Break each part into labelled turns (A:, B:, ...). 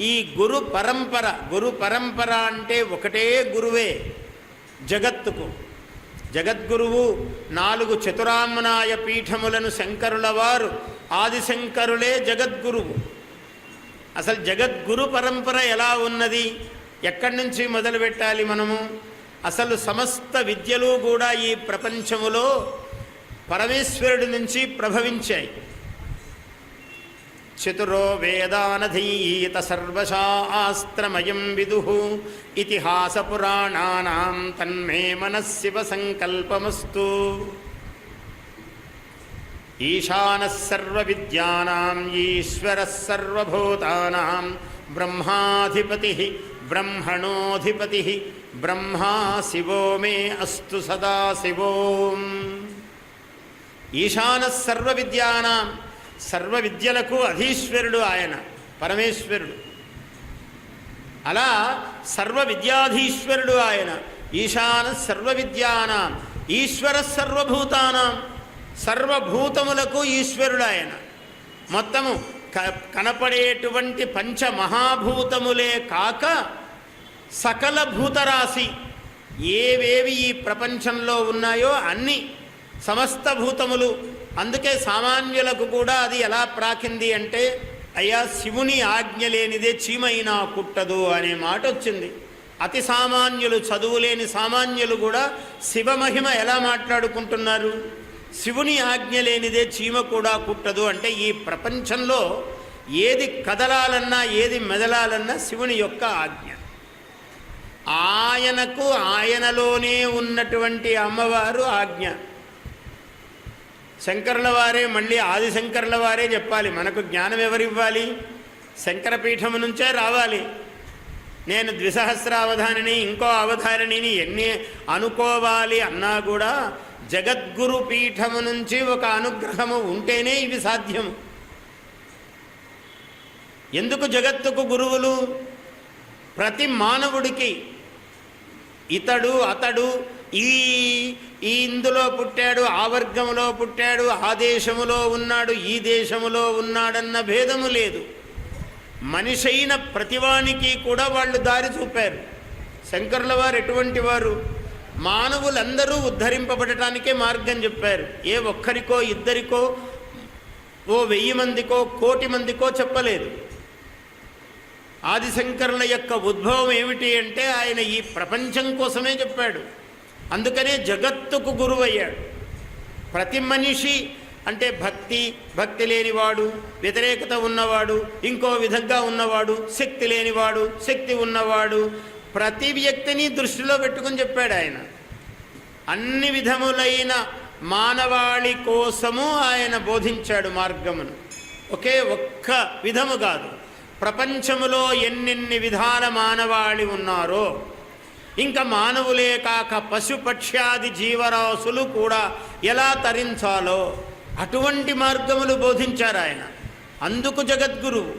A: ఈ గురు పరంపర అంటే ఒకటే గురువే జగత్తుకు. జగద్గురువు 4 చతురామ్నాయ పీఠములను శంకరుల వారు, ఆదిశంకరులే జగద్గురువు. అసలు జగద్గురు పరంపర ఎలా ఉన్నది, ఎక్కడి నుంచి మొదలు పెట్టాలి మనము? అసలు సమస్త విద్యలు కూడా ఈ ప్రపంచములో పరమేశ్వరుడి నుంచి ప్రభవించాయి. చతురో వేదానధీత సర్వశాస్త్రమయం విదుః ఇతిహాస పురాణానాం తన్మే మనస్సివ సంకల్పమస్తు. ఈశానః సర్వ విద్యానాం ఈశ్వరః సర్వభూతానాం బ్రహ్మాధిపతిః బ్రహ్మణోధిపతిః బ్రహ్మా శివో మే అస్తు సదాశివోం. ఈశానః సర్వ విద్యానాం, సర్వ విద్యలకు అధీశ్వరుడు ఆయన పరమేశ్వరుడు. అలా సర్వ విద్యాధీశ్వరుడు ఆయన. ఈశానః సర్వ విద్యానాం ఈశ్వరః సర్వభూతానాం, సర్వభూతములకు ఈశ్వరుడు ఆయన. మొత్తము కనపడేటువంటి పంచమహాభూతములే కాక సకల భూతరాశి ఏవేవి ఈ ప్రపంచంలో ఉన్నాయో అన్ని సమస్త భూతములు. అందుకే సామాన్యులకు కూడా అది ఎలా ప్రాకింది అంటే, అయ్యా శివుని ఆజ్ఞ లేనిదే చీమైనా కుట్టదు అనే మాట వచ్చింది. అతి సామాన్యులు, చదువులేని సామాన్యులు కూడా శివమహిమ ఎలా మాట్లాడుకుంటున్నారు? శివుని ఆజ్ఞ లేనిదే చీమ కూడా కుట్టదు అంటే ఈ ప్రపంచంలో ఏది కదలాలన్నా ఏది మెదలాలన్నా శివుని యొక్క ఆజ్ఞ. ఆయనకు ఆయనలోనే ఉన్నటువంటి అమ్మవారు ఆజ్ఞ. శంకరుల వారే, మళ్ళీ ఆదిశంకరుల వారే చెప్పాలి. మనకు జ్ఞానం ఎవరివ్వాలి? శంకరపీఠము నుంచే రావాలి. నేను ద్విసహస్రావధానిని, ఇంకో అవధానిని ఎన్ని అనుకోవాలి అన్నా కూడా జగద్గురు పీఠము నుంచి ఒక అనుగ్రహము ఉంటేనే ఇవి సాధ్యము. ఎందుకు జగత్తుకు గురువులు? ప్రతి మానవుడికి ఇతడు అతడు ఈ ఇందులో పుట్టాడు, ఆ వర్గములో పుట్టాడు, ఆ దేశములో ఉన్నాడు, ఈ దేశములో ఉన్నాడన్న భేదము లేదు. మనిషైన ప్రతివానికి కూడా వాళ్ళు దారి చూపారు. శంకరుల వారు ఎటువంటి వారు? మానవులందరూ ఉద్ధరింపబడటానికే మార్గం చెప్పారు. ఏ ఒక్కరికో ఇద్దరికో, ఓ 1000 మందికో, 1,000,000 మందికో చెప్పలేదు. ఆదిశంకరుల యొక్క ఉద్భవం ఏమిటి అంటే ఆయన ఈ ప్రపంచం కోసమే చెప్పాడు. అందుకనే జగత్తుకు గురువయ్యాడు. ప్రతి మనిషి అంటే భక్తి లేనివాడు, వ్యతిరేకత ఉన్నవాడు, ఇంకో విధంగా ఉన్నవాడు, శక్తి లేనివాడు, శక్తి ఉన్నవాడు, ప్రతి వ్యక్తిని దృష్టిలో పెట్టుకుని చెప్పాడు ఆయన. అన్ని విధములైన మానవాళి కోసము ఆయన బోధించాడు మార్గమును. ఒకే ఒక్క విధము కాదు, ప్రపంచములో ఎన్నెన్ని విధాల మానవాళి ఉన్నారో, ఇంకా మానవులే కాక పశుపక్ష్యాది జీవరాశులు కూడా ఎలా తరించాలో అటువంటి మార్గములు బోధించారు ఆయన. అందుకు జగద్గురువు.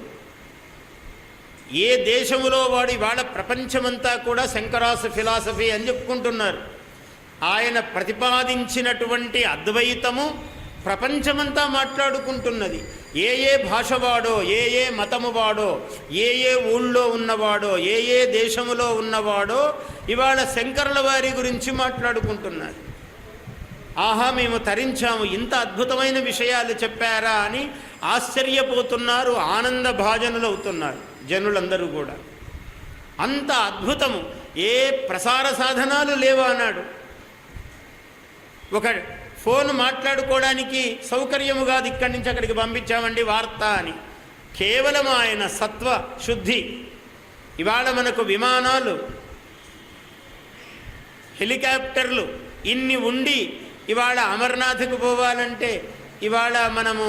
A: ఏ దేశములో వాడి వాళ్ళ ప్రపంచమంతా కూడా శంకరాస్ ఫిలాసఫీ అని చెప్పుకుంటున్నారు. ఆయన ప్రతిపాదించినటువంటి అద్వైతము ప్రపంచమంతా మాట్లాడుకుంటున్నది. ఏ భాష వాడో, ఏ మతము వాడో, ఏ ఊళ్ళో ఉన్నవాడో, ఏ దేశములో ఉన్నవాడో ఇవాళ శంకరుల వారి గురించి మాట్లాడుకుంటున్నారు. ఆహా, మేము తరించాము, ఇంత అద్భుతమైన విషయాలు చెప్పారా అని ఆశ్చర్యపోతున్నారు, ఆనంద భాజనులు అవుతున్నారు జనులందరూ కూడా. అంత అద్భుతము. ఏ ప్రసార సాధనాలు లేవా అన్నాడు. ఒక ఫోన్ మాట్లాడుకోవడానికి సౌకర్యము కాదు, ఇక్కడి నుంచి అక్కడికి పంపించామండి వార్త అని. కేవలం ఆయన సత్వ శుద్ధి. ఇవాళ మనకు విమానాలు, హెలికాప్టర్లు ఇన్ని ఉండి ఇవాళ అమర్నాథ్కు పోవాలంటే, ఇవాళ మనము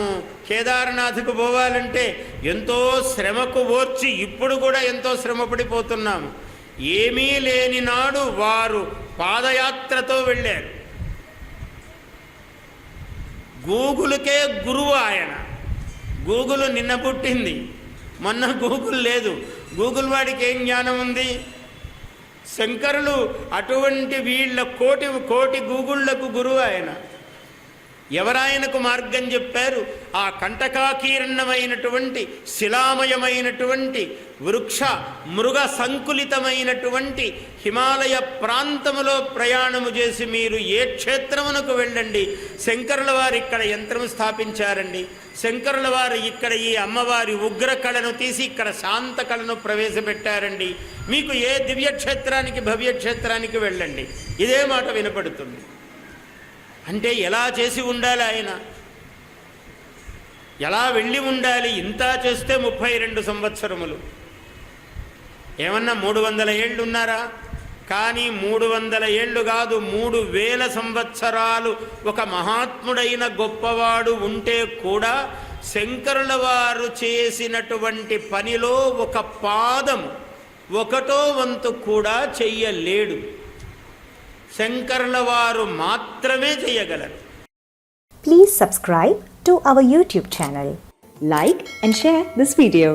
A: కేదార్నాథ్కు పోవాలంటే ఎంతో శ్రమకు ఓర్చి ఇప్పుడు కూడా ఎంతో శ్రమపడిపోతున్నాము. ఏమీ లేని నాడు వారు పాదయాత్రతో వెళ్ళారు. గూగుల్కే గురువు ఆయన. గూగుల్ నిన్న పుట్టింది, మొన్న గూగుల్ లేదు. గూగుల్ వాడికి ఏం జ్ఞానం ఉంది? శంకరులు అటువంటి వీళ్ళ కోటి గూగుళ్లకు గురువు ఆయన. ఎవరాయనకు మార్గం చెప్పారు? ఆ కంటకాకీర్ణమైనటువంటి శిలామయమైనటువంటి వృక్ష మృగ సంకులితమైనటువంటి హిమాలయ ప్రాంతములో ప్రయాణము చేసి మీరు ఏ క్షేత్రమునకు వెళ్ళండి, శంకరుల వారు ఇక్కడ యంత్రం స్థాపించారండి, శంకరుల వారు ఇక్కడ ఈ అమ్మవారి ఉగ్ర కళను తీసి ఇక్కడ శాంత కళను ప్రవేశపెట్టారండి, మీకు ఏ దివ్యక్షేత్రానికి భవ్యక్షేత్రానికి వెళ్ళండి, ఇదే మాట వినపడుతుంది. అంటే ఎలా చేసి ఉండాలి ఆయన, ఎలా వెళ్ళి ఉండాలి? ఇంత చేస్తే 32 సంవత్సరములు, ఏమన్నా 300 ఏళ్ళు ఉన్నారా? కానీ 300 ఏళ్ళు కాదు, 3000 సంవత్సరాలు ఒక మహాత్ముడైన గొప్పవాడు ఉంటే కూడా శంకరుల వారు చేసినటువంటి పనిలో ఒక పాదం 1వ వంతు కూడా చెయ్యలేడు. శంకరుల వారు మాత్రమే చేయగలరు.
B: Please subscribe to our YouTube channel. Like and share this video.